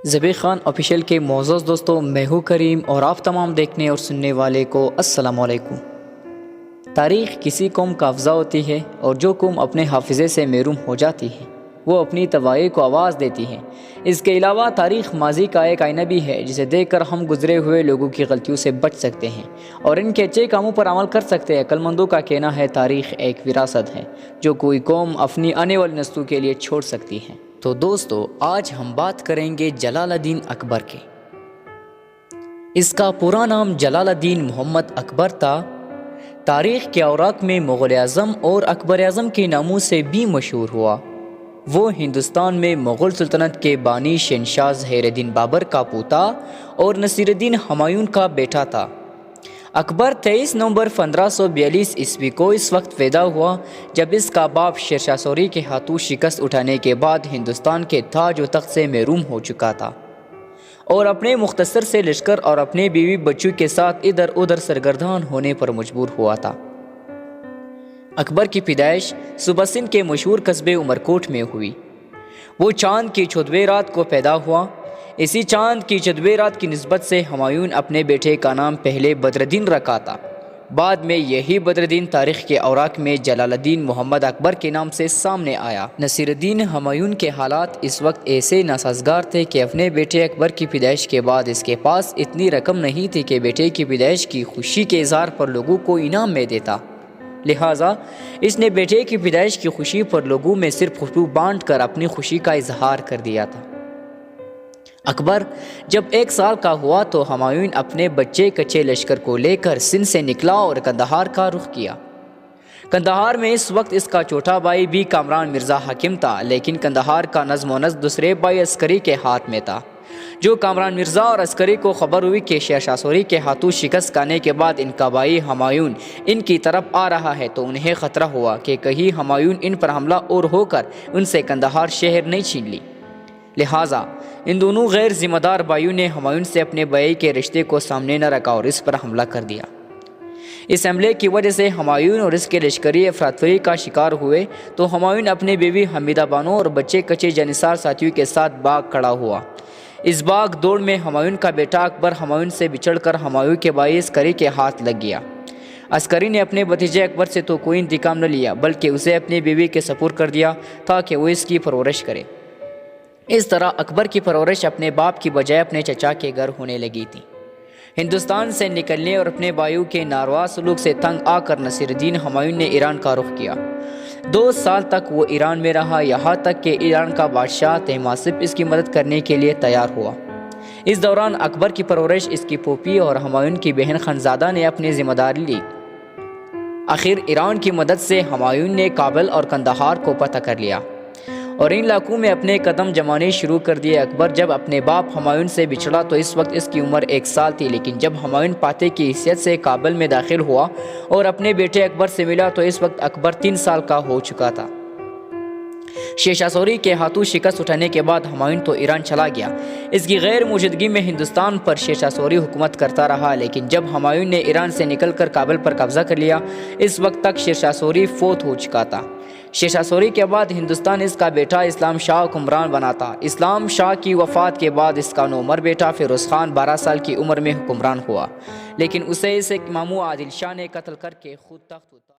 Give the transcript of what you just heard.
زبیر Khan official کے معزز دوستوں، میں ہوں کریم اور آپ تمام دیکھنے اور سننے والے کو السلام علیکم۔ تاریخ کسی قوم کا افزا ہوتی ہے، اور جو قوم اپنے حافظے سے محروم ہو جاتی ہے وہ اپنی تباہی کو آواز دیتی ہے۔ اس کے علاوہ تاریخ ماضی کا ایک آئینہ بھی ہے جسے دیکھ کر ہم گزرے ہوئے لوگوں کی غلطیوں سے بچ سکتے ہیں اور ان کے اچھے کاموں پر عمل کر سکتے ہیں۔ عقل مندوں کا کہنا ہے تاریخ ایک وراثت ہے جو کوئی قوم اپنی آنے والی نسلوں کے لیے چھوڑ سکتی ہے۔ تو دوستو، آج ہم بات کریں گے جلال الدین اکبر کے۔ اس کا پورا نام جلال الدین محمد اکبر تھا۔ تاریخ کے اوراق میں مغل اعظم اور اکبر اعظم کے ناموں سے بھی مشہور ہوا۔ وہ ہندوستان میں مغل سلطنت کے بانی شہنشاہ ظہیر الدین بابر کا پوتا اور نصیر الدین ہمایوں کا بیٹا تھا۔ اکبر 23 نومبر 1542 عیسوی کو اس وقت پیدا ہوا جب اس کا باپ شیر شاہ سوری کے ہاتھوں شکست اٹھانے کے بعد ہندوستان کے تاج و تخت سے محروم ہو چکا تھا اور اپنے مختصر سے لشکر اور اپنے بیوی بچوں کے ساتھ ادھر ادھر سرگردان ہونے پر مجبور ہوا تھا۔ اکبر کی پیدائش صوبہ سندھ کے مشہور قصبے عمرکوٹ میں ہوئی۔ وہ چاند کی 14ویں رات کو پیدا ہوا۔ اسی چاند کی 14ویں رات کی نسبت سے ہمایوں اپنے بیٹے کا نام پہلے بدر الدین رکھا تھا۔ بعد میں یہی بدر الدین تاریخ کے اوراق میں جلال الدین محمد اکبر کے نام سے سامنے آیا۔ نصیر الدین ہمایوں کے حالات اس وقت ایسے ناسازگار تھے کہ اپنے بیٹے اکبر کی پیدائش کے بعد اس کے پاس اتنی رقم نہیں تھی کہ بیٹے کی پیدائش کی خوشی کے اظہار پر لوگوں کو انعام میں دیتا، لہٰذا اس نے بیٹے کی پیدائش کی خوشی پر لوگوں میں صرف خوشبو بانٹ کر اپنی خوشی کا اظہار کر دیا تھا۔ اکبر جب 1 سال کا ہوا تو ہمایوں اپنے بچے کچے لشکر کو لے کر سندھ سے نکلا اور قندھار کا رخ کیا۔ قندھار میں اس وقت اس کا چھوٹا بھائی بھی کامران مرزا حاکم تھا، لیکن قندھار کا نظم و نسق دوسرے بھائی عسکری کے ہاتھ میں تھا۔ جو کامران مرزا اور عسکری کو خبر ہوئی کہ شیر شاہ سوری کے ہاتھوں شکست کھانے کے بعد ان کا بھائی ہمایوں ان کی طرف آ رہا ہے تو انہیں خطرہ ہوا کہ کہیں ہمایوں ان پر حملہ اور ہو کر ان سے قندھار شہر نہیں چھین لی۔ لہٰذا ان دونوں غیر ذمہ دار بھائیوں نے ہمایوں سے اپنے بھائی کے رشتے کو سامنے نہ رکھا اور اس پر حملہ کر دیا۔ اس حملے کی وجہ سے ہمایوں اور اس کے لشکری افراتفری کا شکار ہوئے تو ہمایوں اپنے بیوی حمیدہ بانو اور بچے کچے جانثار ساتھیوں کے ساتھ باغ کھڑا ہوا۔ اس باغ دوڑ میں ہمایوں کا بیٹا اکبر ہمایوں سے بچھڑ کر ہمایوں کے بھائی عسکری کے ہاتھ لگ گیا۔ عسکری نے اپنے بھتیجے اکبر سے تو کوئی انتقام نہ لیا بلکہ اسے اپنی بیوی کے سپرد کر دیا تاکہ وہ اس کی پرورش کرے۔ اس طرح اکبر کی پرورش اپنے باپ کی بجائے اپنے چچا کے گھر ہونے لگی تھی۔ ہندوستان سے نکلنے اور اپنے بھائیوں کے ناروا سلوک سے تنگ آ کر نصیر الدین ہمایوں نے ایران کا رخ کیا۔ 2 سال تک وہ ایران میں رہا، یہاں تک کہ ایران کا بادشاہ طہماسپ اس کی مدد کرنے کے لیے تیار ہوا۔ اس دوران اکبر کی پرورش اس کی پھوپھی اور ہمایوں کی بہن خانزادہ نے اپنی ذمہ داری لی۔ آخر ایران کی مدد سے ہمایوں نے کابل اور قندھار کو فتح کر لیا اور ان علاقوں میں اپنے قدم جمانے شروع کر دیے۔ اکبر جب اپنے باپ ہمایوں سے بچھڑا تو اس وقت اس کی عمر 1 سال تھی، لیکن جب ہمایوں فاتح کی حیثیت سے کابل میں داخل ہوا اور اپنے بیٹے اکبر سے ملا تو اس وقت اکبر 3 سال کا ہو چکا تھا۔ شیر شاہ سوری کے ہاتھوں شکست اٹھانے کے بعد ہمایوں تو ایران چلا گیا۔ اس کی غیر موجودگی میں ہندوستان پر شیر شاہ سوری حکومت کرتا رہا، لیکن جب ہمایوں نے ایران سے نکل کر کابل پر قبضہ کر لیا اس وقت تک شیر شاہ سوری فوت ہو چکا تھا۔ شیر شاہ سوری کے بعد ہندوستان اس کا بیٹا اسلام شاہ حکمران بنا تھا۔ اسلام شاہ کی وفات کے بعد اس کا نومر بیٹا فیروز خان 12 سال کی عمر میں حکمران ہوا، لیکن اسے ماموں عادل شاہ نے قتل کر کے خود تخت